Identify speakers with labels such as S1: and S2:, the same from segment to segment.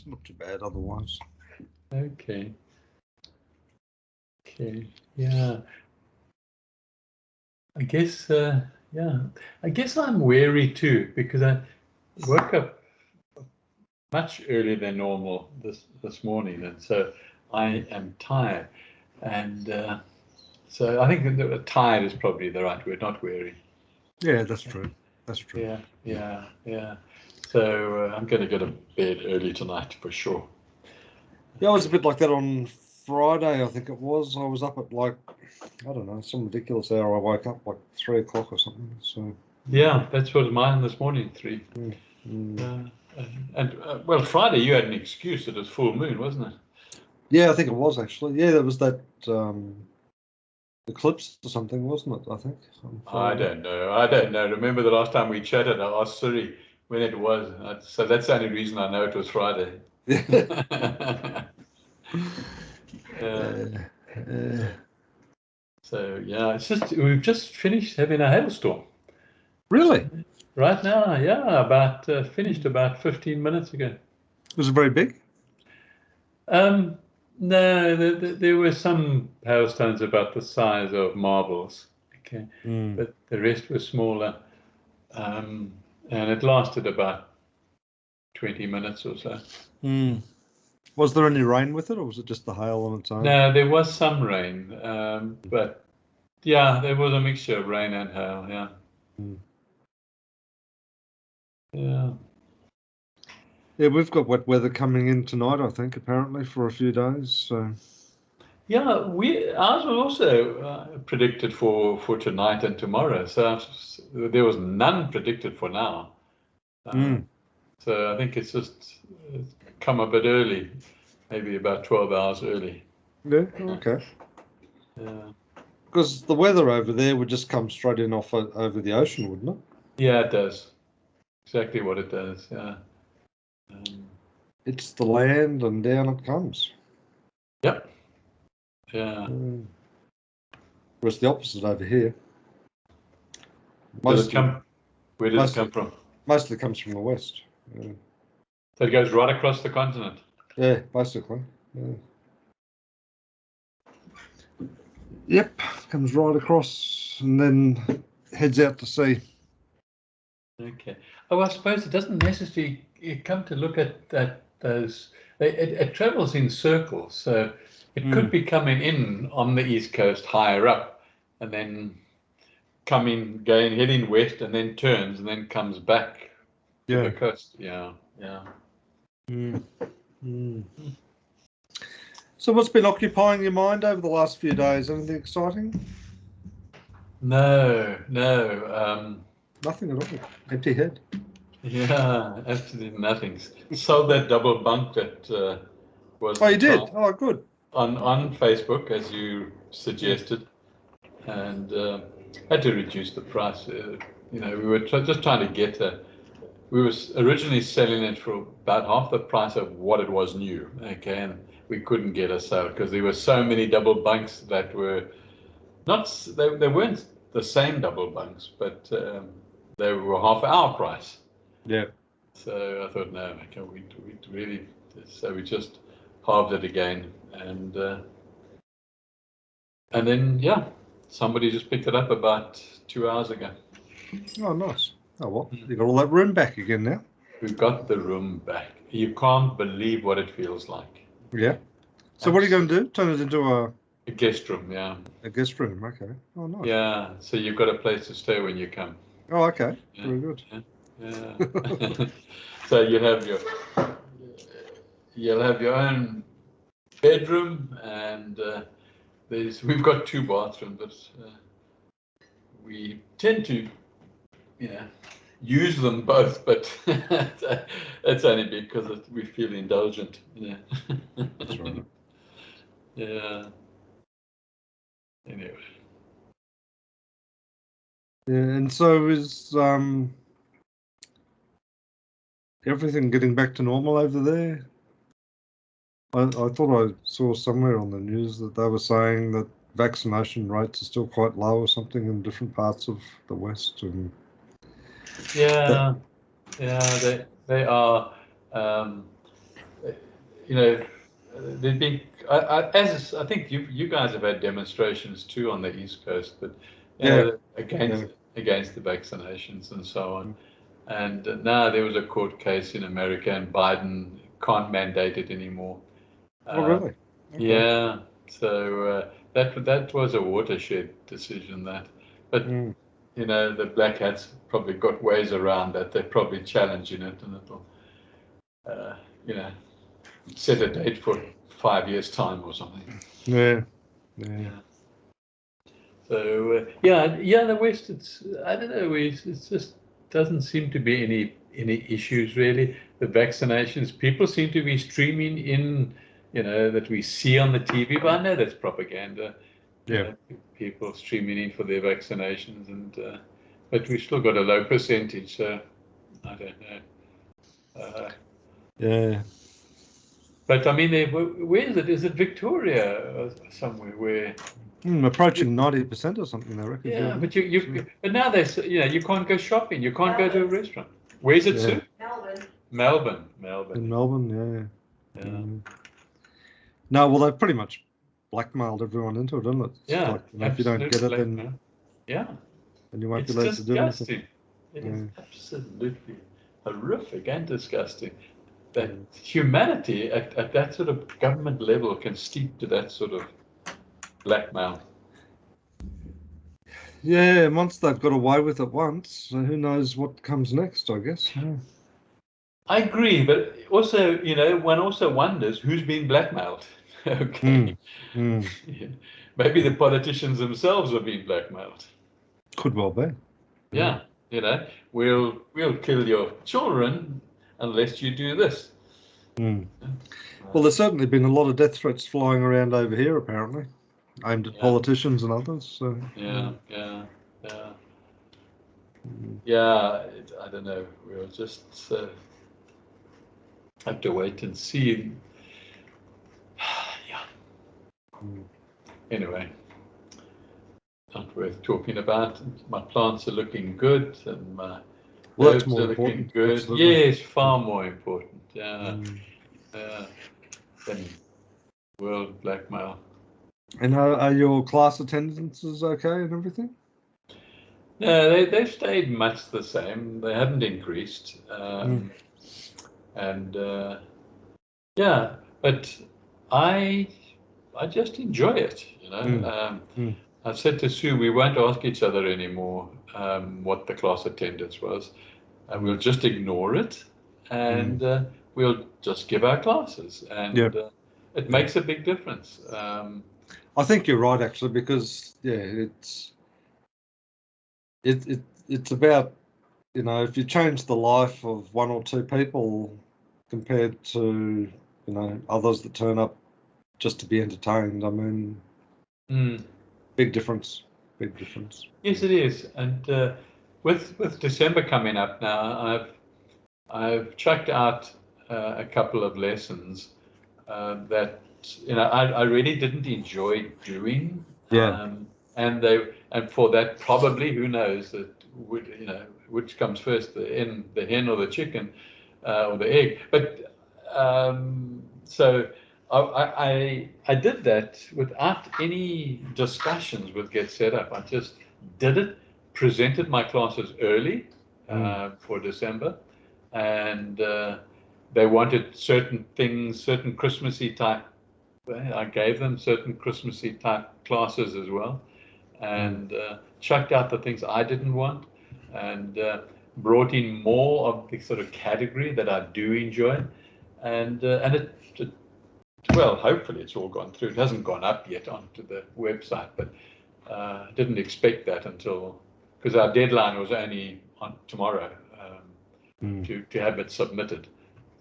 S1: not too bad otherwise.
S2: Okay. Yeah. I guess. Yeah. I guess I'm wary too because I woke up much earlier than normal this morning, and so I am tired, and so I think that tired is probably the right word, not wary.
S1: Yeah, that's true. That's true.
S2: Yeah. So I'm going to go to bed early tonight for sure.
S1: Yeah, I was a bit like that on Friday, I think it was. I was up at like, I don't know, some ridiculous hour. I woke up like 3 o'clock or something. So
S2: yeah, that's what mine this morning, 3. Well, Friday you had an excuse. It was full moon, wasn't it?
S1: Yeah, I think it was actually. Yeah, there was that eclipse or something, wasn't it? I think.
S2: I don't know. Remember the last time we chatted, I asked Suri when it was. So that's the only reason I know it was Friday. So yeah, it's just we've just finished having a hailstorm.
S1: Really?
S2: Right now, yeah, about finished about 15 minutes ago.
S1: Was it very big?
S2: No, there were some hailstones about the size of marbles. Okay, but the rest were smaller, and it lasted about 20 minutes or so.
S1: Was there any rain with it, or was it just the hail on its own?
S2: No, there was some rain, but yeah, there was a mixture of rain and hail. Yeah.
S1: Yeah, we've got wet weather coming in tonight, I think, apparently, for a few days. So.
S2: Yeah, ours was also predicted for tonight and tomorrow. So there was none predicted for now. So I think it's just come a bit early, maybe about 12 hours early.
S1: Yeah, okay.
S2: Yeah.
S1: Because the weather over there would just come straight in off over the ocean, wouldn't it?
S2: Yeah, it does. Exactly what it does, yeah.
S1: It's the land and down it comes.
S2: Yep. Yeah.
S1: Whereas the opposite over here.
S2: Where does it come from?
S1: Mostly comes from the west. Yeah.
S2: So it goes right across the continent?
S1: Yeah, basically. Yeah. Yep, comes right across and then heads out to sea.
S2: Okay. Oh, I suppose it doesn't necessarily come to look at those. It travels in circles, so it could be coming in on the east coast higher up, and then heading west, and then turns, and then comes back to the coast. Yeah.
S1: So what's been occupying your mind over the last few days? Anything exciting?
S2: No.
S1: Nothing at all. Empty head.
S2: Yeah, absolutely nothing. Sold that double bunk that was.
S1: Oh, you did? Oh, good.
S2: On Facebook, as you suggested, and had to reduce the price. We were just trying to get we were originally selling it for about half the price of what it was new. Okay, and we couldn't get a sale because there were so many double bunks that were not. They weren't the same double bunks, but they were half our price.
S1: Yeah.
S2: So I thought, no, okay, we really. So we just halved it again, and then somebody just picked it up about 2 hours ago.
S1: Oh, nice. Oh, well, you got all that room back again now.
S2: We've got the room back. You can't believe what it feels like.
S1: Yeah. So what are you going to do? Turn it into a
S2: guest room, yeah.
S1: A guest room, okay. Oh, nice.
S2: Yeah, so you've got a place to stay when you come.
S1: Oh, okay. Yeah. Very good.
S2: Yeah. So you'll have your own bedroom, and we've got 2 bathrooms, but we tend to, use them both, but that's only because we feel indulgent. Yeah.
S1: That's right.
S2: Yeah. Anyway.
S1: Yeah, and so is everything getting back to normal over there? I thought I saw somewhere on the news that they were saying that vaccination rates are still quite low or something in different parts of the West. And
S2: they are. you know, there'd been, as I think you guys have had demonstrations too on the East Coast, but you know, against the vaccinations and so on. And now there was a court case in America, and Biden can't mandate it anymore.
S1: Oh, really? Okay.
S2: Yeah. So that was a watershed decision. But you know, the Black Hats probably got ways around that. They're probably challenging it, and it'll, you know, set a date for 5 years' time or something.
S1: Yeah.
S2: So the West. I don't know. It just doesn't seem to be any issues really. The vaccinations, people seem to be streaming in. You know, that we see on the TV, but I know that's propaganda.
S1: Yeah.
S2: You know, people streaming in for their vaccinations, and but we've still got a low percentage. So I don't know.
S1: Yeah.
S2: But I mean, where is it? Is it Victoria or somewhere where?
S1: Approaching 90% or something, I reckon.
S2: Yeah, but but now there's, you know, you can't go shopping, you can't go to a restaurant. Where's it, Sue?
S3: Melbourne.
S2: Melbourne.
S1: In Melbourne, yeah.
S2: Yeah.
S1: No, well, they've pretty much blackmailed everyone into it, isn't it? It's
S2: Yeah,
S1: like, you know, if you don't get it, then you won't be allowed to do anything.
S2: It is absolutely horrific and disgusting that humanity at that sort of government level can steep to that sort of blackmail.
S1: Yeah, once they've got away with it once, so who knows what comes next, I guess. Yeah.
S2: I agree, but also, you know, one also wonders who's been blackmailed. Okay. Yeah. Maybe the politicians themselves are being blackmailed.
S1: Could well be.
S2: Yeah, you know, we'll kill your children unless you do this.
S1: Well, there's certainly been a lot of death threats flying around over here, apparently, aimed at politicians and others. So
S2: yeah. I don't know. We'll just have to wait and see. Anyway, not worth talking about. My plants are looking good, and my herbs are looking good.
S1: Absolutely.
S2: Yes, far more important. Yeah, than world blackmail.
S1: And are your class attendances okay and everything?
S2: No, they've stayed much the same. They haven't increased. And but I just enjoy it, you know. I've said to Sue, we won't ask each other anymore what the class attendance was. We'll just ignore it, and we'll just give our classes, and it makes a big difference.
S1: I think you're right, actually, because it's about, you know, if you change the life of one or two people compared to, you know, others that turn up just to be entertained. I mean, big difference.
S2: Yes, it is. And with December coming up now, I've chucked out a couple of lessons that, you know, I really didn't enjoy doing. And for that, probably, who knows, that would, you know, which comes first, the hen or the chicken, or the egg. But so I did that without any discussions with Get Set Up. I just did it, presented my classes early for December, and they wanted certain things, certain Christmassy type. I gave them certain Christmassy type classes as well, and chucked out the things I didn't want, and brought in more of the sort of category that I do enjoy, and well, hopefully it's all gone through. It hasn't gone up yet onto the website, but didn't expect that until, because our deadline was only on tomorrow to have it submitted.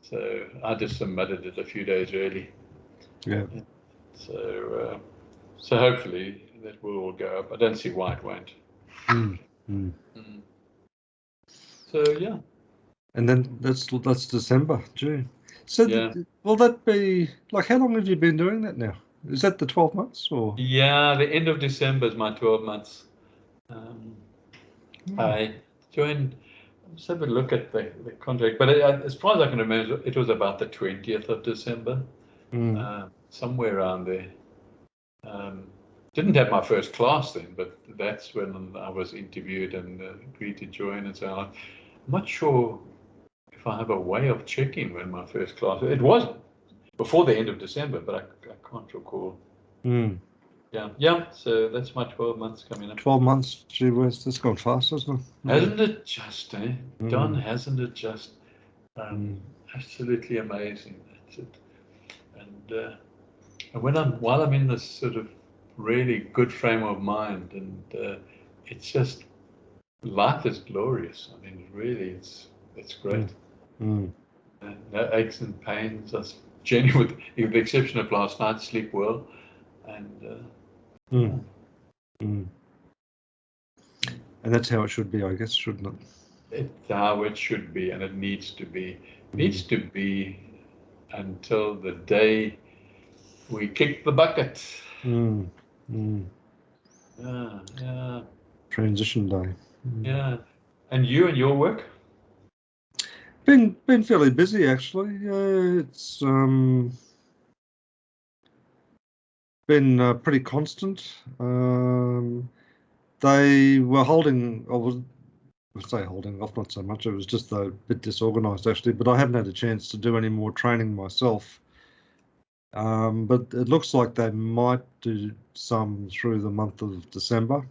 S2: So I just submitted it a few days early.
S1: Yeah.
S2: So hopefully that will all go up. I don't see why it won't. So yeah.
S1: And then that's December, June. So will that be, like, how long have you been doing that now? Is that the 12 months or?
S2: Yeah, the end of December is my 12 months. I joined let's have a look at the contract. But as far as I can remember, it was about the 20th of December, somewhere around there. Didn't have my first class then, but that's when I was interviewed and agreed to join and so on. I'm not sure if I have a way of checking when my first class. It was before the end of December, but I can't recall. Yeah. So that's my 12 months coming up.
S1: 12 months. Gee whiz, that's gone fast, hasn't it?
S2: Hasn't it just, eh? Don, hasn't it just? Absolutely amazing. That's it. And while I'm in this sort of really good frame of mind, and it's just, life is glorious. I mean, really, it's great. No aches and pains. I was genuine, with the exception of last night, sleep well, and
S1: and that's how it should be, I guess, shouldn't it?
S2: It's how it should be, and it needs to be. Needs to be until the day we kick the bucket. Yeah.
S1: Transition day.
S2: Yeah. And you and your work?
S1: Been fairly busy, actually. It's been pretty constant. They were holding, I would say holding off, not so much. It was just a bit disorganised, actually. But I haven't had a chance to do any more training myself. But it looks like they might do some through the month of December.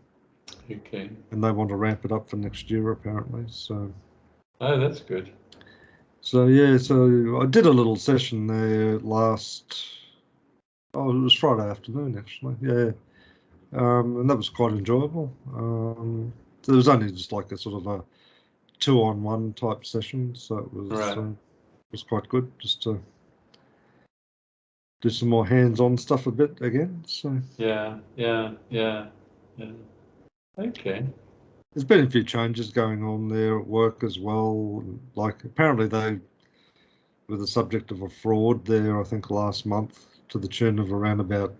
S2: Okay.
S1: And they want to ramp it up for next year, apparently. So.
S2: Oh, that's good.
S1: So yeah, so I did a little session there it was Friday afternoon, actually. Yeah. And that was quite enjoyable. It was only just like a sort of a 2-on-1 type session, so it was quite good just to do some more hands-on stuff a bit again. So
S2: yeah. Okay.
S1: There's been a few changes going on there at work as well. Like apparently they were the subject of a fraud there, I think last month, to the tune of around about,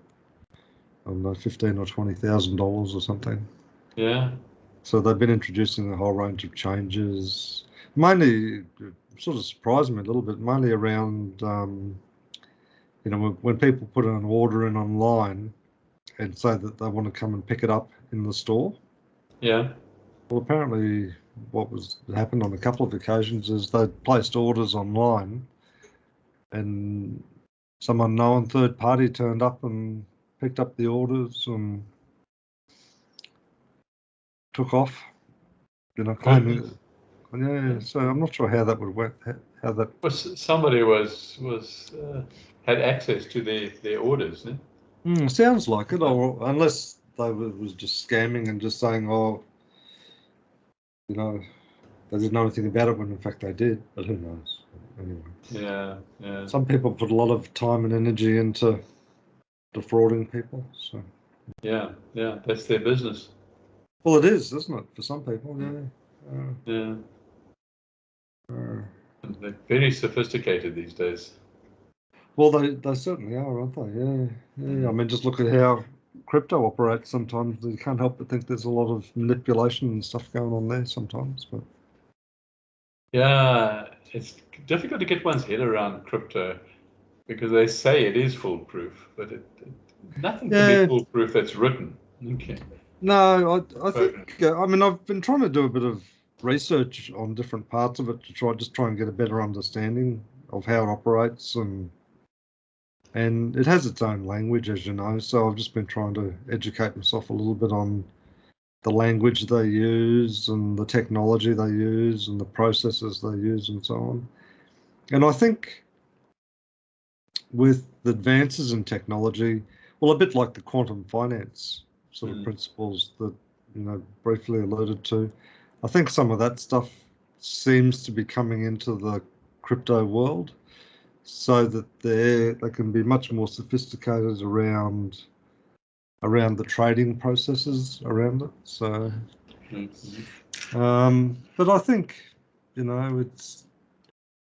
S1: I don't know, $15,000 or $20,000 or something.
S2: Yeah.
S1: So they've been introducing a whole range of changes, mainly sort of surprised me a little bit, mainly around, when people put an order in online and say that they want to come and pick it up in the store.
S2: Yeah.
S1: Well, apparently what happened on a couple of occasions is they'd placed orders online and some unknown third party turned up and picked up the orders and took off, claiming. Yeah, so I'm not sure how that would work. How that.
S2: Well, somebody had access to their orders, no?
S1: Sounds like it, or unless they was just scamming and just saying, they didn't know anything about it when in fact they did. But who knows? Anyway.
S2: Yeah.
S1: Some people put a lot of time and energy into defrauding people. So.
S2: Yeah, that's their business.
S1: Well, it is, isn't it, for some people? Yeah.
S2: They're very sophisticated these days.
S1: Well, they certainly are, aren't they? Yeah. I mean, just look at how crypto operates sometimes. You can't help but think there's a lot of manipulation and stuff going on there sometimes. But
S2: yeah, it's difficult to get one's head around crypto because they say it is foolproof, but nothing can be foolproof that's written. Okay.
S1: No, I think, I've been trying to do a bit of research on different parts of it to try and get a better understanding of how it operates, and it has its own language, as you know. So I've just been trying to educate myself a little bit on the language they use and the technology they use and the processes they use and so on. And I think with the advances in technology, well, a bit like the quantum finance sort of principles that, briefly alluded to, I think some of that stuff seems to be coming into the crypto world so that they can be much more sophisticated around the trading processes around it. So, but I think, it's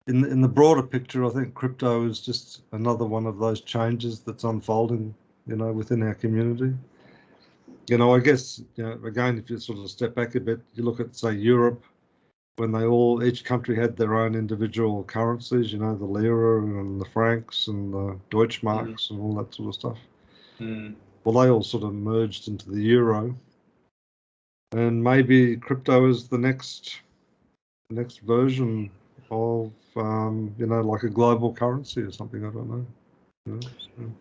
S1: in the broader picture, I think crypto is just another one of those changes that's unfolding, within our community. I guess, again, if you sort of step back a bit, you look at, say, Europe, when each country had their own individual currencies, you know, the lira and the francs and the Deutschmarks and all that sort of stuff. Well, they all sort of merged into the euro, and maybe crypto is the next version of, you know, like a global currency or something. I don't know.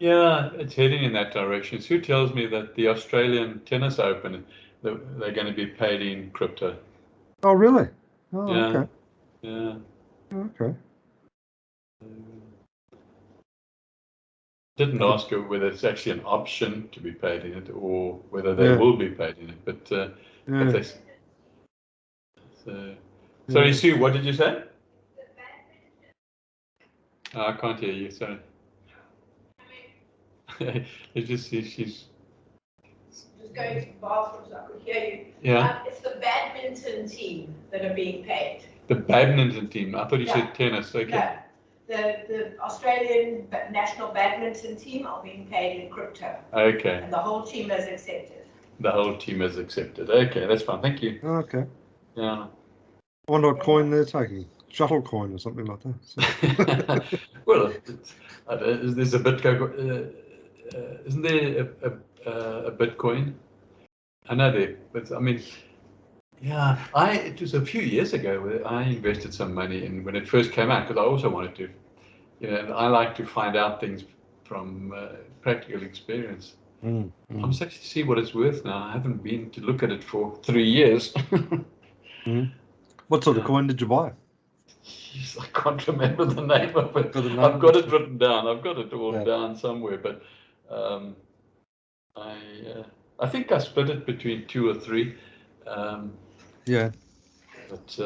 S2: Yeah, it's heading in that direction. Sue tells me that the Australian Tennis Open, they're going to be paid in crypto.
S1: Oh, really? Oh,
S2: Yeah.
S1: okay.
S2: Yeah.
S1: Okay.
S2: Didn't ask her whether it's actually an option to be paid in it or whether they
S1: Yeah.
S2: will be paid in it. But
S1: Yeah.
S2: Sorry, Sue, what did you say? Oh, I can't hear you. Sorry. It's just she's
S3: going to the bathroom so I could hear you.
S2: Yeah.
S3: It's the badminton team that are being paid.
S2: The badminton team. I thought you said tennis. Okay.
S3: No. The Australian national badminton team are being paid in crypto.
S2: Okay.
S3: And the whole team has accepted.
S2: The whole team has accepted. Okay, that's fine. Thank you.
S1: Okay.
S2: Yeah.
S1: I wonder what coin they're taking. Shuttle coin or something like that. So.
S2: Well, there's a Bitcoin. Isn't there a Bitcoin? I know there, but I mean, yeah, it was a few years ago where I invested some money in when it first came out because I also wanted to, you know, and I like to find out things from practical experience. I must actually see what it's worth now. I haven't been to look at it for 3 years.
S1: What sort of coin did you buy?
S2: Jeez, I can't remember the name of it. I've got it written down. I've got it all down somewhere, but I think I split it between 2 or 3.
S1: Yeah.
S2: But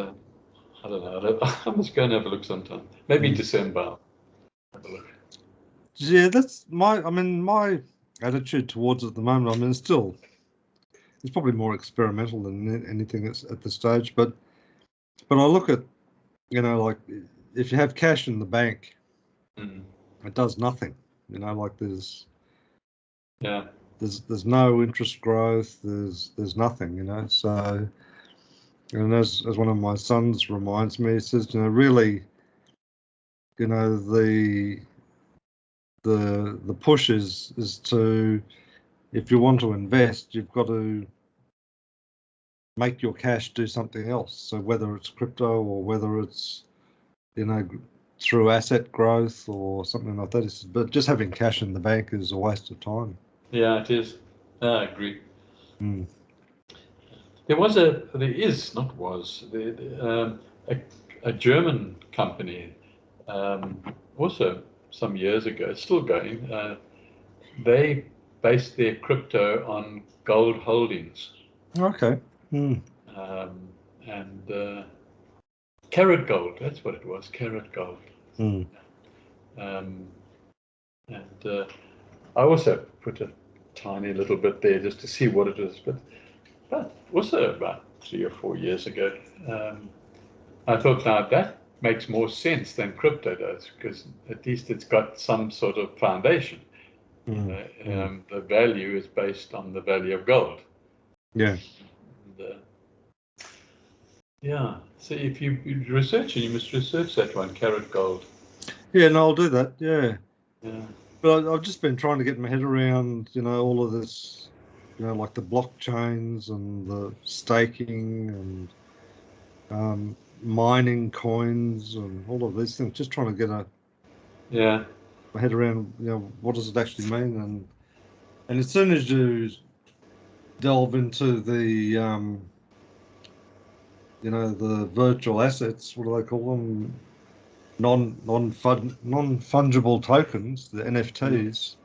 S2: I don't know. I must go and have a look sometime. Maybe in December. I'll have a look.
S1: Yeah, that's my attitude towards it at the moment. I mean, it's probably more experimental than anything at this stage. But I look at, you know, like if you have cash in the bank, it does nothing. You know, like there's no interest growth. There's nothing. You know, so. And as one of my sons reminds me, he says, you know, really, you know, the push is to, if you want to invest, you've got to make your cash do something else. So whether it's crypto or whether it's, you know, through asset growth or something like that, but just having cash in the bank is a waste of time.
S2: Yeah, it is. I agree. There is a German company, also some years ago, it's still going. They based their crypto on gold holdings.
S1: Okay.
S2: And Carrot Gold, that's what it was, Carrot Gold. And I also put a tiny little bit there just to see what it is, but also about 3 or 4 years ago, I thought, now that makes more sense than crypto does, because at least it's got some sort of foundation. The value is based on the value of gold.
S1: Yeah.
S2: And, so if you research it, you must research that one, Carrot Gold.
S1: Yeah, no, I'll do that. Yeah.
S2: Yeah.
S1: But I've just been trying to get my head around, you know, all of this, you know, like the blockchains and the staking and mining coins and all of these things. Just trying to get my head around, you know, what does it actually mean? And as soon as you delve into the, you know, the virtual assets, what do they call them? Non-fungible tokens, the NFTs.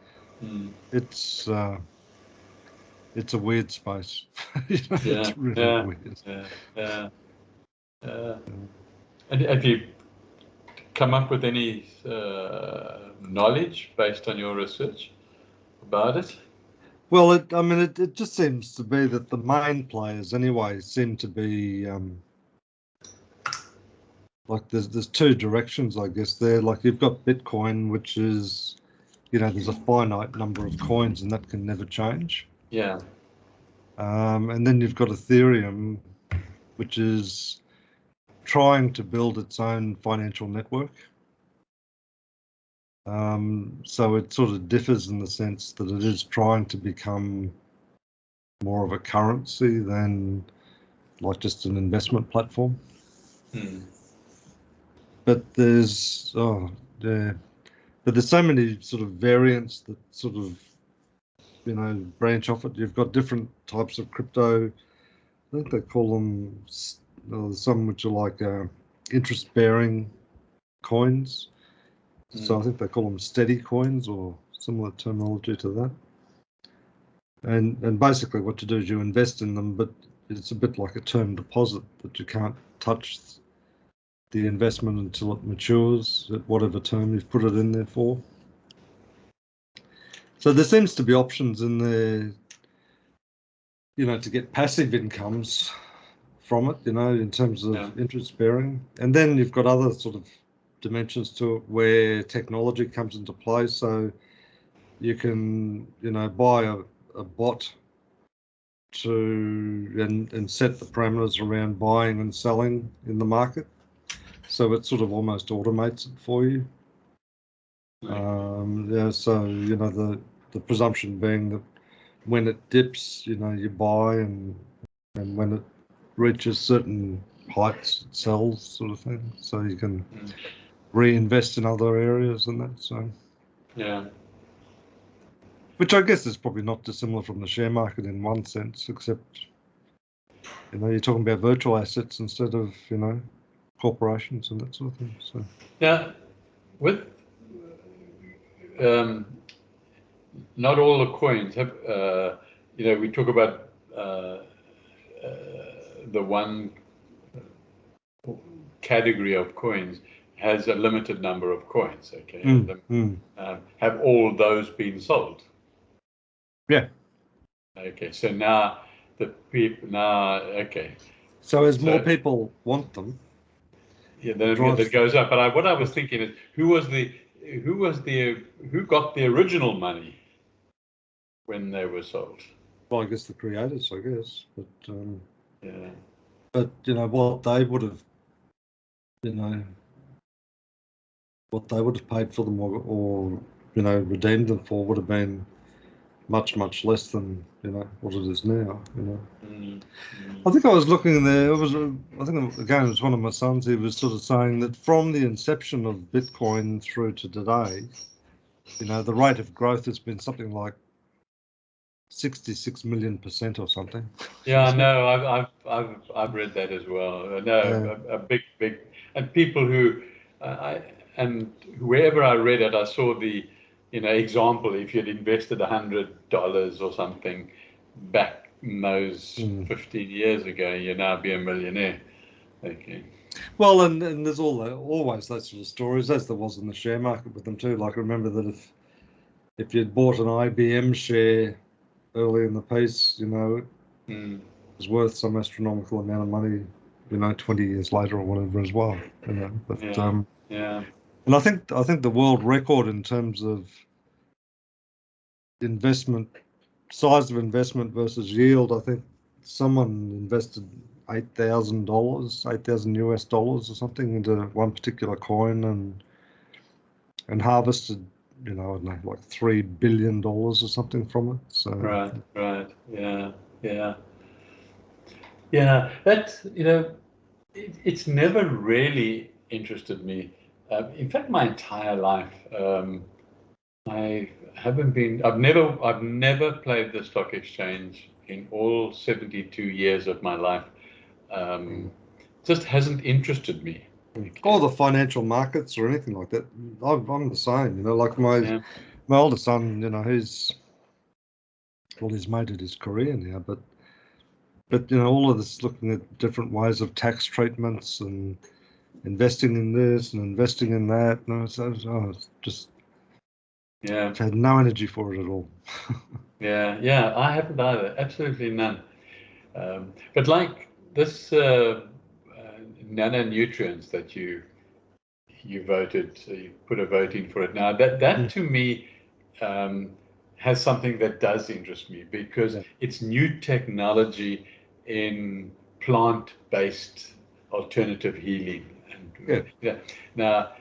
S1: It's a weird space. You know, it's really weird.
S2: And have you come up with any knowledge based on your research about it?
S1: Well, it just seems to be that the main players anyway seem to be like there's 2 directions, I guess. There, like you've got Bitcoin, which is, you know, there's a finite number of coins and that can never change.
S2: Yeah.
S1: And then you've got Ethereum, which is, trying to build its own financial network. So it sort of differs in the sense that it is trying to become more of a currency than like just an investment platform. But there's but there's so many sort of variants that sort of branch off it. You've got different types of crypto. I think they call them some which are like interest-bearing coins. So I think they call them steady coins or similar terminology to that. And basically what you do is you invest in them, but it's a bit like a term deposit that you can't touch the investment until it matures at whatever term you've put it in there for. So there seems to be options in there, to get passive incomes from it, in terms of interest bearing. And then you've got other sort of dimensions to it where technology comes into play. So you can, buy a bot and set the parameters around buying and selling in the market. So it sort of almost automates it for you. So, the presumption being that when it dips, you buy, and when it reaches certain heights, it sells, sort of thing. So you can reinvest in other areas and that. So which I guess is probably not dissimilar from the share market in one sense, except you're talking about virtual assets instead of corporations and that sort of thing. So
S2: with not all the coins have, we talk about the one category of coins has a limited number of coins. Okay, have all those been sold?
S1: Yeah.
S2: Okay, so now the people
S1: So as more people want them,
S2: then it goes up. But what I was thinking is, who got the original money when they were sold?
S1: Well, I guess the creators, I guess, but but what they would have, what they would have paid for them or redeemed them for would have been much less than what it is now. I think I was looking there. I think again it was one of my sons. He was sort of saying that from the inception of Bitcoin through to today, the rate of growth has been something like 66 million% or something.
S2: Yeah, no, I've read that as well. No, a big, and people who and wherever I read it, I saw the example. If you'd invested $100 or something back in those 15 years ago, you'd now be a millionaire. Okay.
S1: Well, and there's always those sort of stories, as there was in the share market with them too. Like, remember that if you'd bought an IBM share early in the piece, it was worth some astronomical amount of money, 20 years later or whatever as well. But and I think the world record in terms of size of investment versus yield, I think someone invested $8,000 US or something into one particular coin and harvested, I don't know, like $3 billion or something from it. So
S2: right, yeah. That's it's never really interested me. In fact, my entire life, I've never played the stock exchange in all 72 years of my life. Just hasn't interested me.
S1: Or the financial markets or anything like that. I'm the same, like my older son, he's made it his career now, but all of this looking at different ways of tax treatments and investing in this and investing in that. It's just I've had no energy for it at all.
S2: Yeah, I haven't either. Absolutely none. But like this nanonutrients that you voted, so you put a vote in for it. Now that to me has something that does interest me, because it's new technology in plant-based alternative healing. And
S1: Yeah.
S2: Now,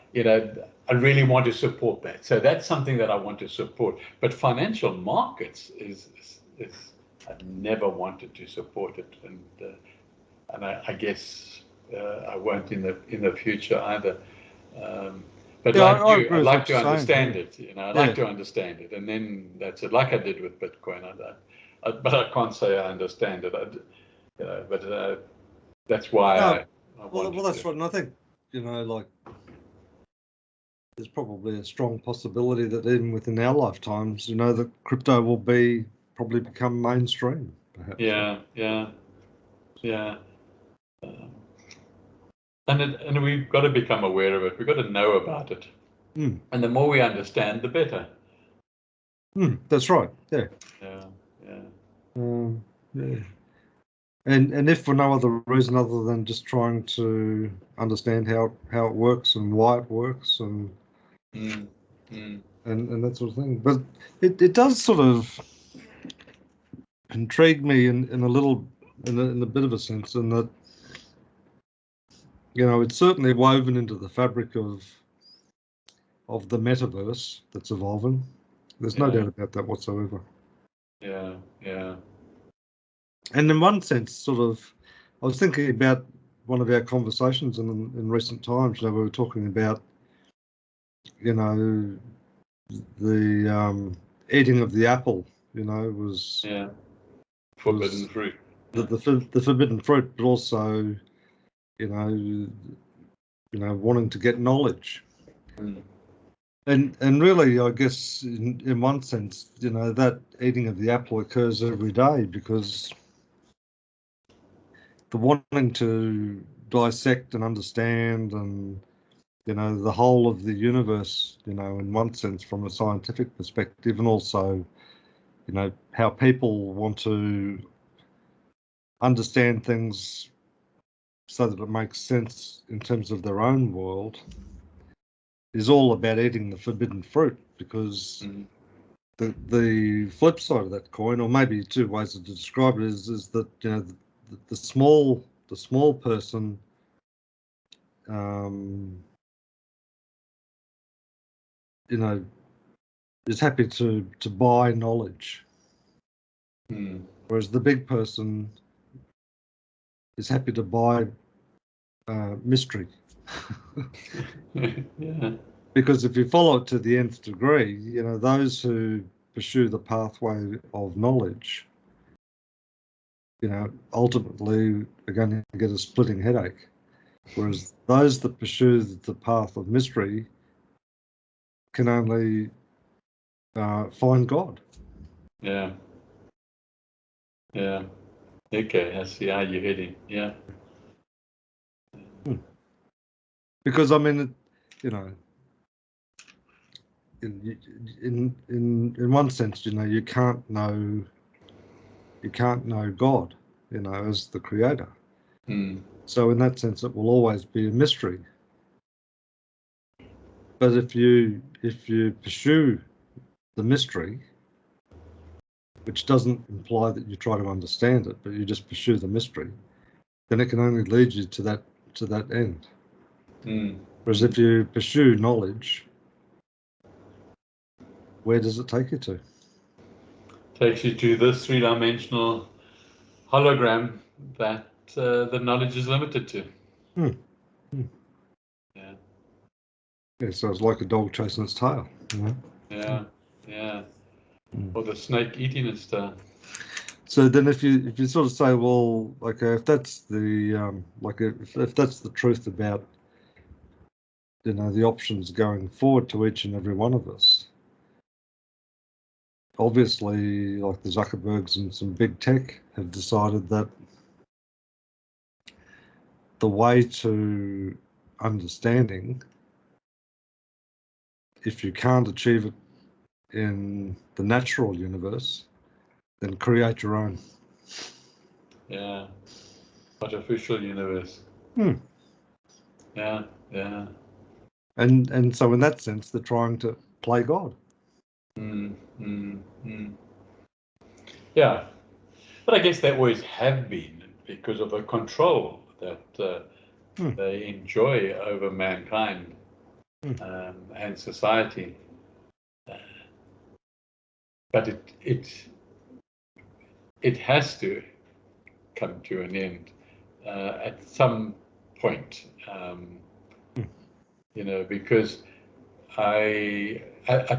S2: I really want to support that. So that's something that I want to support. But financial markets is I've never wanted to support it, and I guess I won't in the future either. But
S1: Yeah,
S2: like
S1: I
S2: you,
S1: agree
S2: I'd
S1: with
S2: like
S1: what
S2: to
S1: you're saying,
S2: understand
S1: yeah.
S2: it. I'd like to understand it, and then that's it. Like I did with Bitcoin, but I can't say I understand it. But that's why
S1: No,
S2: I
S1: well,
S2: wanted
S1: that's
S2: to.
S1: right. And I think, like, there's probably a strong possibility that even within our lifetimes, that crypto will probably become mainstream, perhaps.
S2: Yeah. And we've got to become aware of it. We've got to know about it.
S1: Mm.
S2: And the more we understand, the better.
S1: That's right. Yeah. Yeah. And if for no other reason other than just trying to understand how it works and why it works and that sort of thing. But it does sort of intrigue me in a bit of a sense, in that it's certainly woven into the fabric of the metaverse that's evolving. There's no doubt about that whatsoever.
S2: Yeah.
S1: And in one sense, I was thinking about one of our conversations in recent times. We were talking about, the eating of the apple. Was
S2: forbidden fruit.
S1: The forbidden fruit, but also, wanting to get knowledge. And really, I guess in one sense, that eating of the apple occurs every day, because the wanting to dissect and understand and, the whole of the universe, in one sense from a scientific perspective, and also, how people want to understand things so that it makes sense in terms of their own world, is all about eating the forbidden fruit, because the flip side of that coin, or maybe two ways to describe it, is that the small person is happy to buy knowledge, whereas the big person is happy to buy mystery.
S2: Yeah.
S1: Because if you follow it to the nth degree, those who pursue the pathway of knowledge, ultimately are going to get a splitting headache. Whereas those that pursue the path of mystery can only find God.
S2: Yeah. Okay, I see how you're heading. Yeah.
S1: Because I mean, in one sense, you can't know God, as the creator. So in that sense, it will always be a mystery. But if you pursue the mystery, which doesn't imply that you try to understand it, but you just pursue the mystery, then it can only lead you to that end. Whereas if you pursue knowledge, where does it take you to?
S2: Takes you to this three-dimensional hologram that the knowledge is limited to.
S1: Yeah, so it's like a dog chasing its tail.
S2: Yeah. Or the snake eating its tail.
S1: So then, if you sort of say, well, okay, if that's the if that's the truth about the options going forward to each and every one of us, obviously, like the Zuckerbergs and some big tech have decided that the way to understanding, if you can't achieve it in the natural universe, then create your own.
S2: Yeah. Artificial universe. Yeah.
S1: And so in that sense, they're trying to play God.
S2: Yeah. But I guess they always have been, because of the control that they enjoy over mankind and society. But it has to come to an end at some point, you know, because I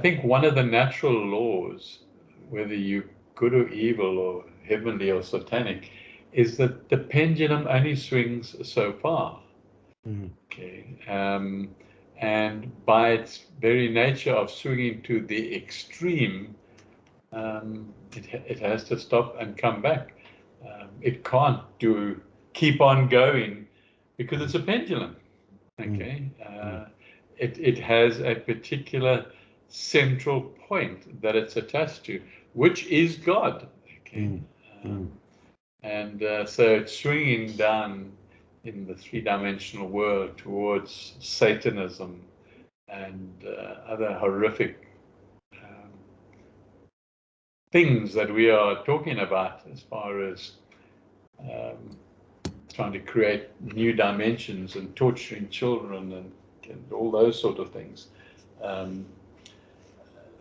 S2: think one of the natural laws, whether you're good or evil or heavenly or satanic, is that the pendulum only swings so far. Okay, and by its very nature of swinging to the extreme, it has to stop and come back. It can't keep on going because it's a pendulum. Okay, it has a particular central point that it's attached to, which is God. Okay, and so it's swinging down in the three-dimensional world towards Satanism and other horrific things that we are talking about as far as trying to create new dimensions and torturing children and all those sort of things.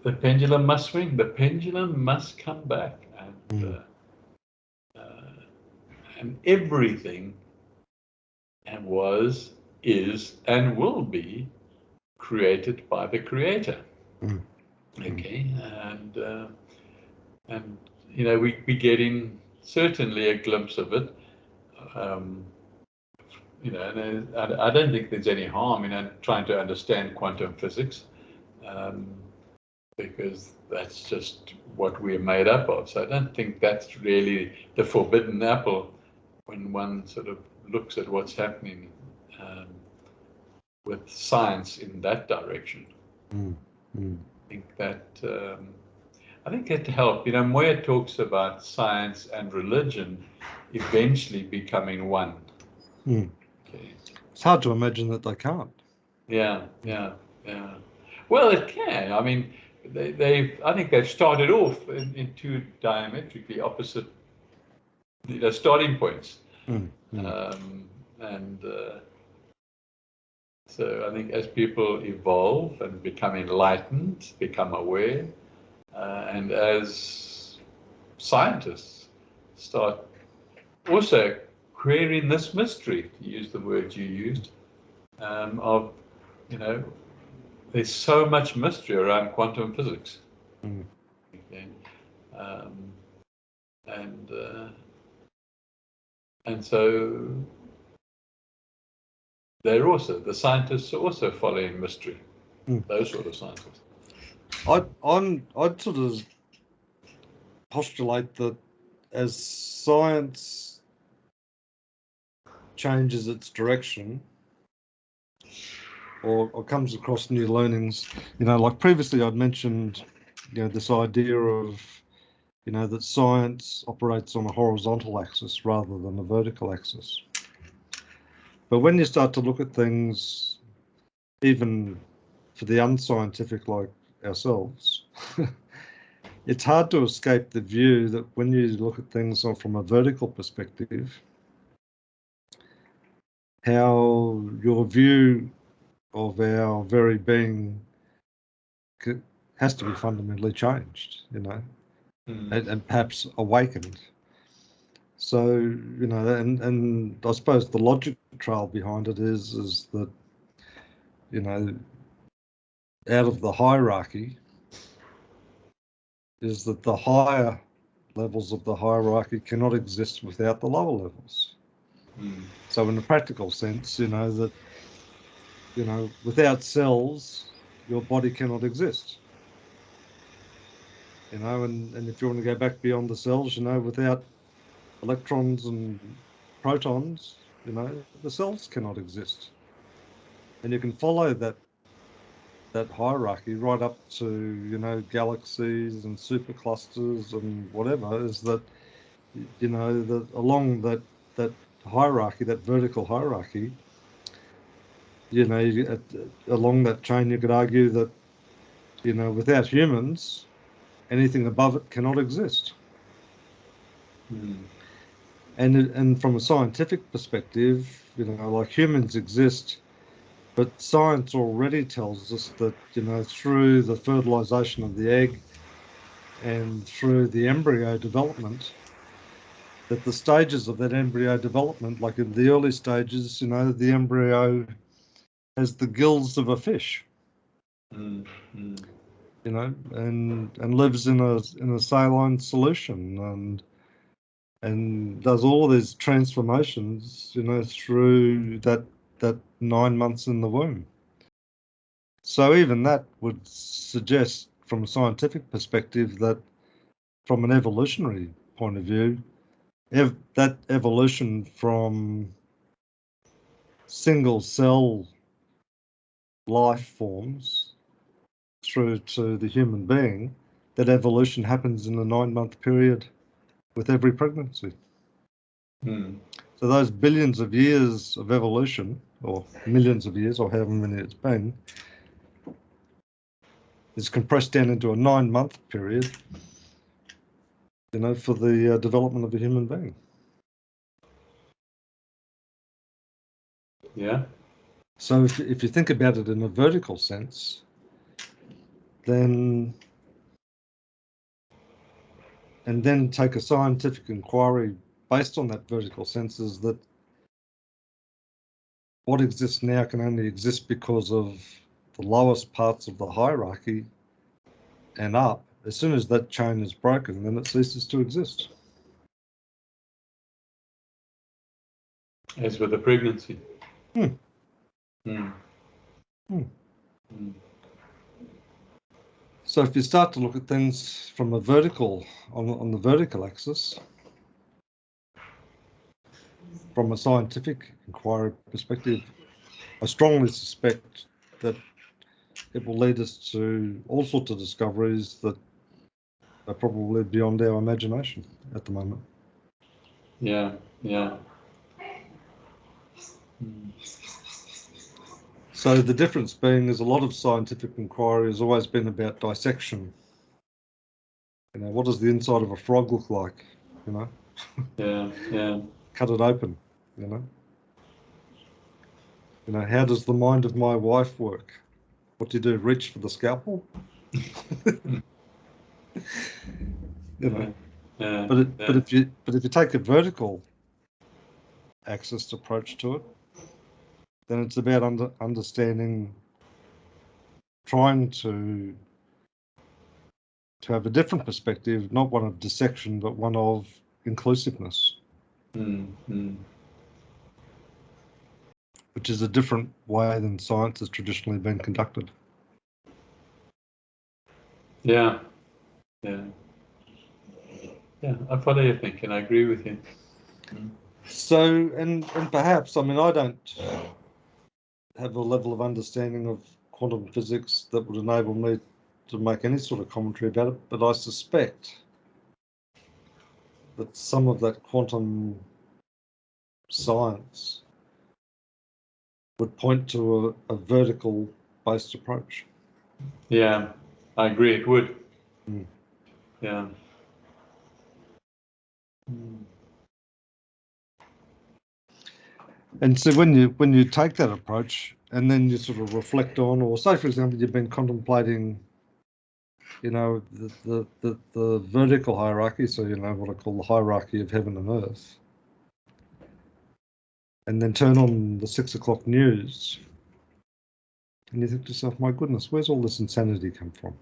S2: The pendulum must swing. The pendulum must come back, and everything was, is, and will be created by the Creator. Okay, and you know, we're getting certainly a glimpse of it. You know, and I don't think there's any harm in trying to understand quantum physics, because that's just what we're made up of. So I don't think that's really the forbidden apple when one sort of looks at what's happening with science in that direction. I think it helped. You know, Moya talks about science and religion eventually becoming one. Okay.
S1: It's hard to imagine that they can't.
S2: Yeah. Well, it can. I mean, I think they've started off in two diametrically opposite, you know, starting points. So I think as people evolve and become enlightened, become aware, and as scientists start also querying this mystery, to use the word you used, of, you know, there's so much mystery around quantum physics. Okay. And so the scientists are also following mystery, those sort of scientists.
S1: I'd sort of postulate that as science changes its direction or comes across new learnings, you know, like previously I'd mentioned, you know, this idea of, you know, that science operates on a horizontal axis rather than a vertical axis. But when you start to look at things, even for the unscientific like ourselves, it's hard to escape the view that when you look at things from a vertical perspective, how your view of our very being has to be fundamentally changed, you know, and perhaps awakened. So, you know, and I suppose the logic trail behind it is that, you know, out of the hierarchy is that the higher levels of the hierarchy cannot exist without the lower levels. So in a practical sense, you know, that, you know, without cells, your body cannot exist. You know, and if you want to go back beyond the cells, you know, without electrons and protons, you know, the cells cannot exist. And you can follow that hierarchy right up to, you know, galaxies and superclusters and whatever, is that, you know, that along that hierarchy, that vertical hierarchy, you know, along that chain, you could argue that, you know, without humans, anything above it cannot exist. And from a scientific perspective, you know, like humans exist, but science already tells us that, you know, through the fertilization of the egg and through the embryo development, that the stages of that embryo development, like in the early stages, you know, the embryo has the gills of a fish, you know, and lives in a saline solution and does all of these transformations, you know, through that 9 months in the womb. So even that would suggest, from a scientific perspective, that from an evolutionary point of view, that evolution from single cell life forms through to the human being, that evolution happens in a 9-month period with every pregnancy. So those billions of years of evolution, or millions of years, or however many it's been, is compressed down into a 9-month period, you know, for the development of a human being.
S2: Yeah.
S1: So if you think about it in a vertical sense, then take a scientific inquiry based on that vertical sense, is that what exists now can only exist because of the lowest parts of the hierarchy and up. As soon as that chain is broken, then it ceases to exist.
S2: As with the pregnancy.
S1: So if you start to look at things from a vertical, on the vertical axis, from a scientific inquiry perspective, I strongly suspect that it will lead us to all sorts of discoveries that are probably beyond our imagination at the moment.
S2: Yeah.
S1: So the difference being is a lot of scientific inquiry has always been about dissection. You know, what does the inside of a frog look like? You know?
S2: Yeah.
S1: Cut it open, you know? You know, how does the mind of my wife work? What do you do? Reach for the scalpel? You know?
S2: Yeah.
S1: But if you take a vertical axis approach to it, then it's about understanding, trying to have a different perspective, not one of dissection, but one of inclusiveness, which is a different way than science has traditionally been conducted.
S2: Yeah. I follow your thinking. I agree with you.
S1: So, and perhaps, I mean, I don't have a level of understanding of quantum physics that would enable me to make any sort of commentary about it, but I suspect that some of that quantum science would point to a vertical based approach.
S2: Yeah, I agree, it would. Yeah.
S1: And so when you take that approach and then you sort of reflect on, or say for example you've been contemplating, you know, the vertical hierarchy, so you know what I call the hierarchy of heaven and earth, and then turn on the 6 o'clock news, and you think to yourself, my goodness, where's all this insanity come from?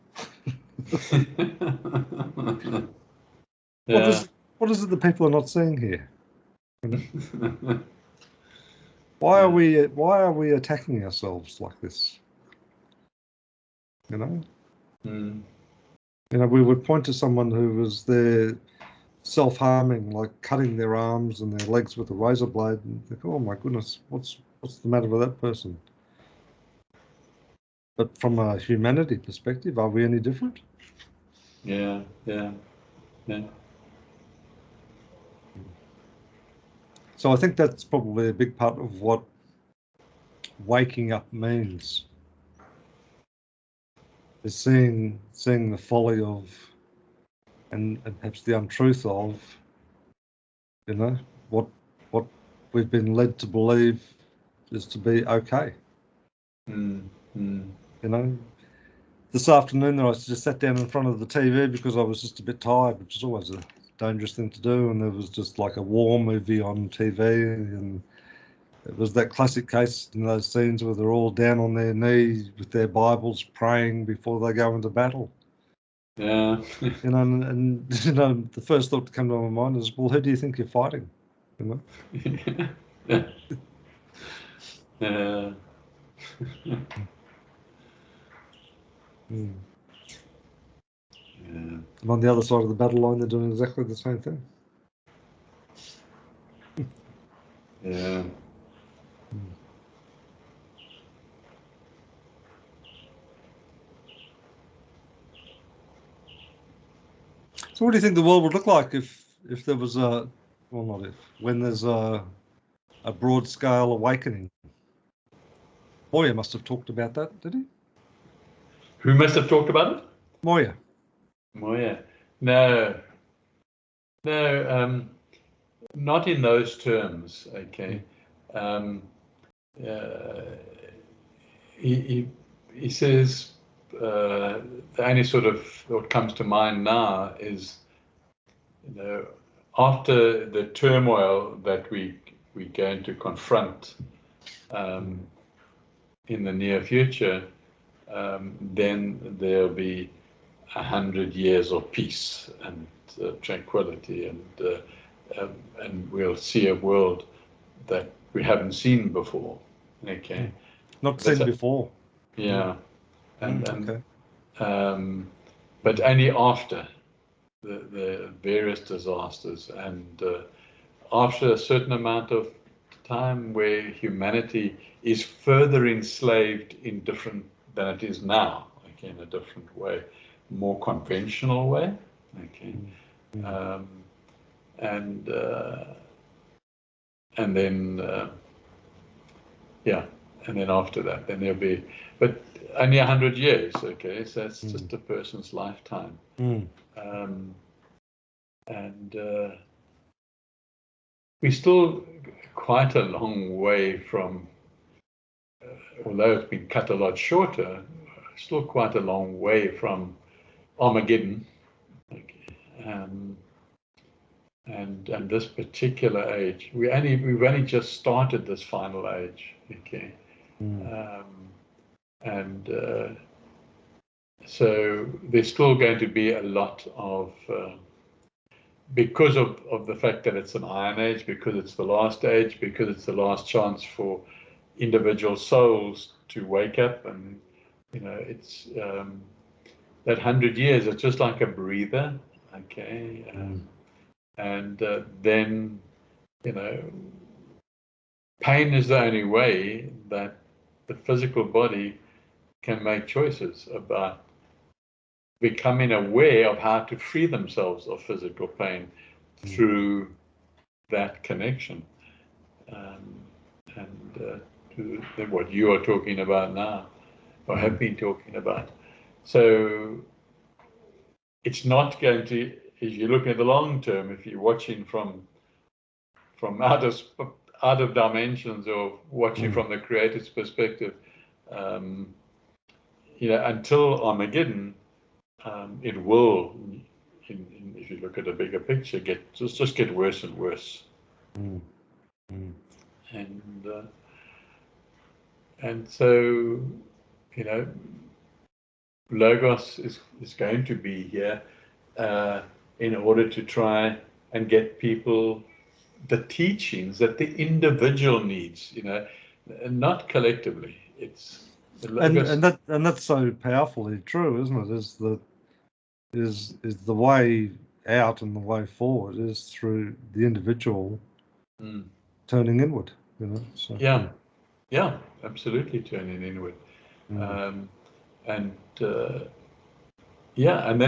S2: Yeah.
S1: What is it that people are not seeing here? You know? Why are we attacking ourselves like this? You know? You know, we would point to someone who was there self-harming, like cutting their arms and their legs with a razor blade, and think, oh my goodness, what's the matter with that person? But from a humanity perspective, are we any different?
S2: Yeah.
S1: So I think that's probably a big part of what waking up means, is seeing the folly of and perhaps the untruth of, you know, what we've been led to believe is to be okay.
S2: Mm. Mm.
S1: You know, this afternoon I just sat down in front of the TV because I was just a bit tired, which is always a dangerous thing to do, and there was just like a war movie on TV, and it was that classic case in those scenes where they're all down on their knees with their Bibles praying before they go into battle.
S2: Yeah.
S1: You know, and you know, the first thought to come to my mind is, well, who do you think you're fighting? You know?
S2: Yeah.
S1: Mm.
S2: Yeah.
S1: And on the other side of the battle line, they're doing exactly the same thing.
S2: Yeah.
S1: Mm. So, what do you think the world would look like if there was a, well, not if, when there's a broad scale awakening? Moya must have talked about that, did he?
S2: Who must have talked about it?
S1: Moya.
S2: Moya. No. No. Not in those terms. Okay. He says the only sort of what comes to mind now is, you know, after the turmoil that we're going to confront in the near future, then there'll be 100 years of peace and tranquility, and we'll see a world that we haven't seen before. Okay,
S1: Not seen before.
S2: Yeah,
S1: Okay.
S2: but only after the various disasters, and after a certain amount of time where humanity is further enslaved in different than it is now, okay, in a different way, more conventional way, okay, and then yeah, and then after that, then there'll be, but only 100 years, okay, so that's just a person's lifetime, and we're still quite a long way from, although it's been cut a lot shorter, still quite a long way from Armageddon. Okay. And this particular age, we've only just started this final age. Okay. So there's still going to be a lot of because of the fact that it's an iron age, because it's the last age, because it's the last chance for individual souls to wake up, and you know, it's that 100 years. It's just like a breather, okay, and then, you know, pain is the only way that the physical body can make choices about becoming aware of how to free themselves of physical pain through that connection, and to what you are talking about now, or have been talking about. So it's not going to, if you're looking at the long term, if you're watching from out of dimensions, or watching from the creator's perspective, you know, until Armageddon, it will, if you look at a bigger picture, just get worse and worse. And so, you know, Logos is going to be here in order to try and get people the teachings that the individual needs, you know, not collectively. It's
S1: and that's so powerfully true, isn't it? Is the way out and the way forward is through the individual turning inward, you know. So
S2: yeah, absolutely, turning inward. And then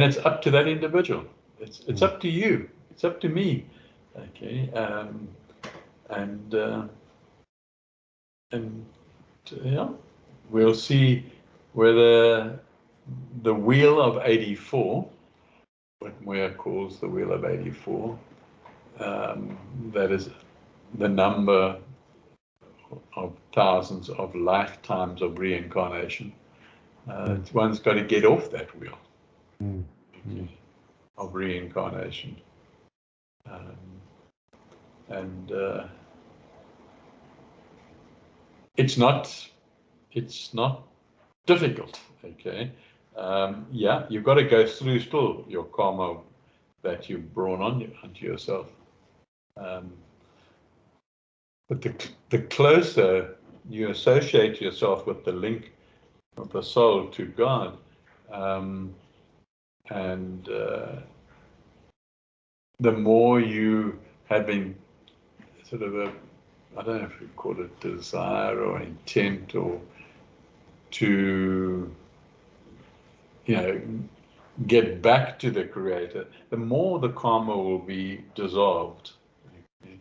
S2: it's up to that individual. It's up to you. It's up to me. Okay. And yeah, we'll see whether the wheel of 84, what Moya calls the wheel of 84, that is the number of thousands of lifetimes of reincarnation. One's got to get off that wheel of reincarnation. And it's not difficult, okay? Yeah, you've got to go through still your karma that you've brought onto yourself. But the closer you associate yourself with the link of the soul to God, and the more you have been sort of I don't know if you call it desire or intent, or to, get back to the Creator, the more the karma will be dissolved. Okay?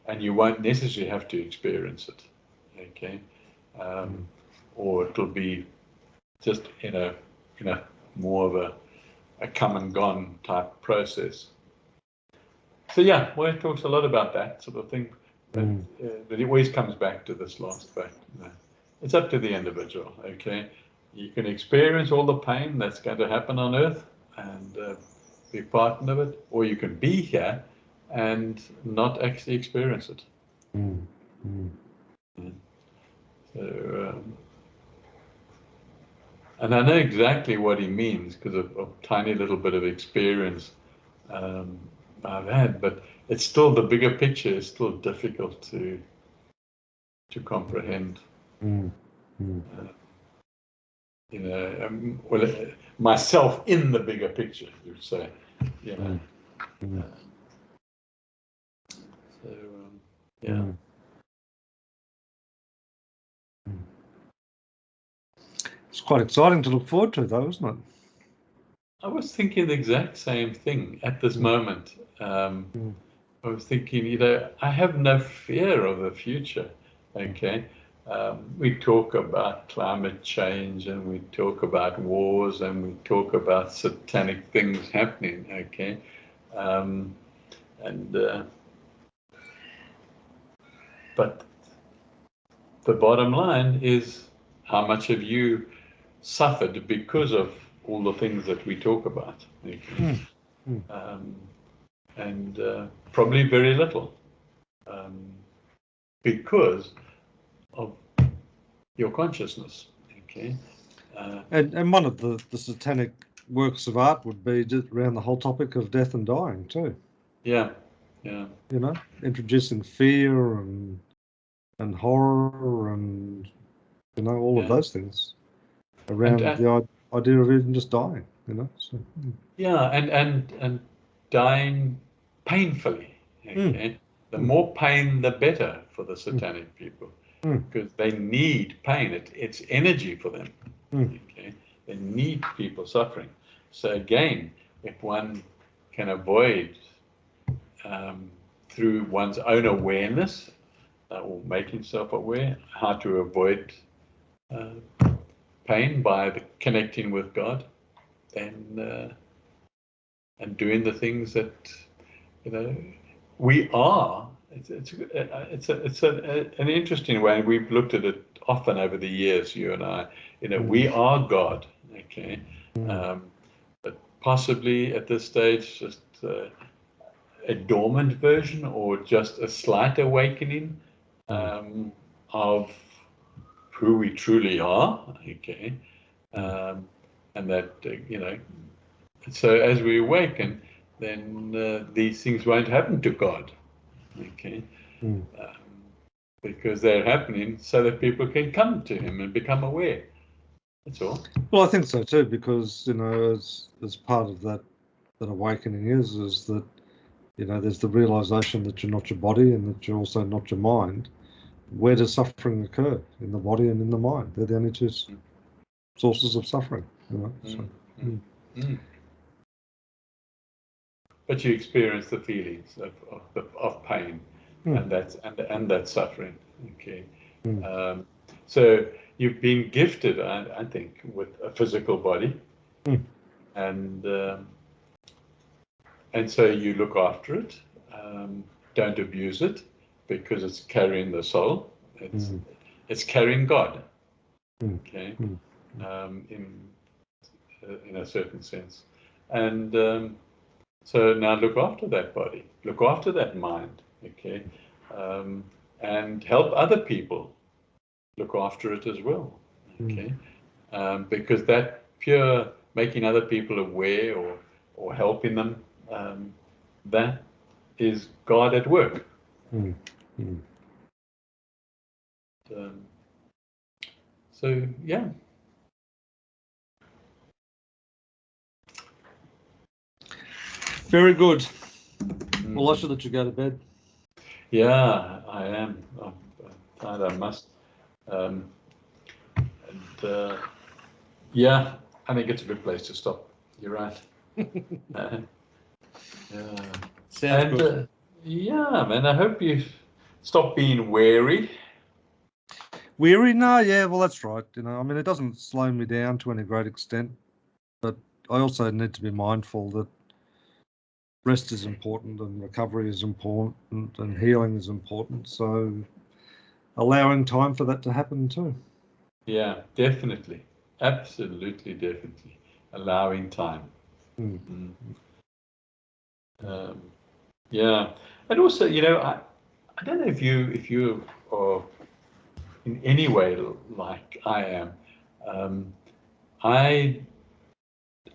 S2: And you won't necessarily have to experience it. Okay? Or it'll be just in a more of a come and gone type process. So yeah, well, it talks a lot about that sort of thing, but it always comes back to this last fact. It's up to the individual. Okay, you can experience all the pain that's going to happen on Earth and be part of it, or you can be here and not actually experience it. So, and I know exactly what he means because of a tiny little bit of experience I've had, but it's still, the bigger picture is still difficult to comprehend. Well, myself in the bigger picture, you'd say. So, yeah.
S1: It's quite exciting to look forward to, though, isn't it?
S2: I was thinking the exact same thing at this moment. I was thinking, I have no fear of the future. Okay, we talk about climate change, and we talk about wars, and we talk about satanic things happening. Okay, but the bottom line is, how much have you suffered because of all the things that we talk about? Okay? And probably very little, because of your consciousness. Okay.
S1: And one of the satanic works of art would be just around the whole topic of death and dying too.
S2: Yeah.
S1: Introducing fear and horror and all of those things around the idea of even just dying. So.
S2: Yeah, and dying painfully. Okay, the more pain, the better for the satanic people, because they need pain. It's energy for them. Okay, they need people suffering. So again, if one can avoid through one's own awareness, or making self-aware, how to avoid pain by connecting with God, and doing the things that we are. It's an interesting way. We've looked at it often over the years, you and I. We are God. Okay, but possibly at this stage, just a dormant version, or just a slight awakening of who we truly are. Okay, and that so as we awaken, then these things won't happen to God. Okay, because they're happening so that people can come to Him and become aware. That's all.
S1: Well, I think so too, because as part of that awakening is that there's the realization that you're not your body and that you're also not your mind. Where does suffering occur? In the body and in the mind. They're the only two sources of suffering.
S2: But you experience the feelings of pain and that suffering. Okay. So you've been gifted, I think, with a physical body, and so you look after it, don't abuse it, because it's carrying the soul.
S1: Mm.
S2: It's carrying God.
S1: Mm.
S2: Okay,
S1: Mm.
S2: in a certain sense, and so now look after that body, look after that mind. Okay, and help other people look after it as well. Okay, because that pure making other people aware or helping them, that is God at work.
S1: Mm. Mm.
S2: So yeah.
S1: Very good. Well, I should let you go to bed.
S2: Yeah, I am. I'm tired. I must. And yeah, I think it's a good place to stop. You're right. Yeah.
S1: Sounds
S2: And
S1: good.
S2: yeah, man, I hope you stop being wary.
S1: Weary? No, yeah, well, that's right. You know, I mean, it doesn't slow me down to any great extent, but I also need to be mindful that rest is important and recovery is important and healing is important. So allowing time for that to happen too.
S2: Yeah, definitely. Absolutely, definitely. Allowing time.
S1: Mm.
S2: Yeah. And also, you know, I don't know if you are in any way like I am.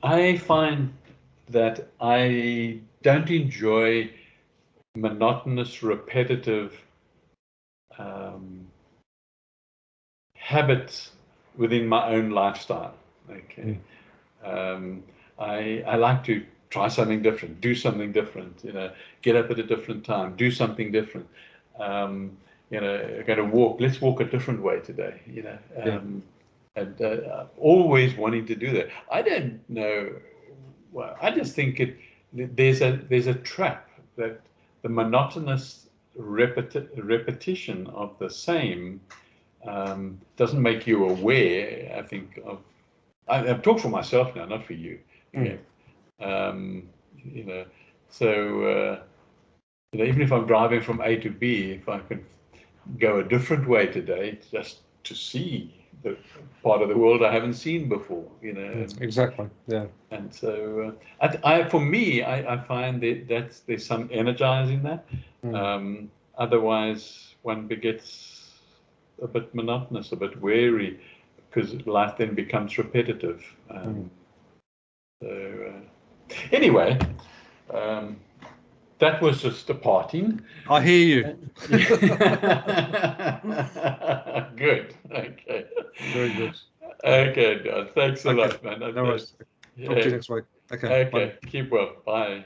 S2: I find that I don't enjoy monotonous, repetitive habits within my own lifestyle. Okay, I like to try something different, do something different. You know, get up at a different time, do something different. You know, go to walk. Let's walk a different way today. You know, and always wanting to do that. I don't know. Well, I just think there's a trap that the monotonous repetition of the same doesn't make you aware. I think of. I've talked for myself now, not for you. Okay. You know, so you know, even if I'm driving from A to B, if I could go a different way today, just to see the part of the world I haven't seen before, you know.
S1: Exactly. Yeah.
S2: And so, for me, I find that there's some energizing that. Otherwise, one begets a bit monotonous, a bit weary, because life then becomes repetitive. So, anyway, that was just a parting.
S1: I hear you.
S2: Good. Okay.
S1: Very good.
S2: Okay, Don. Thanks a lot, man.
S1: No worries. Talk to you next week. Okay.
S2: Okay.
S1: Bye.
S2: Keep well. Bye.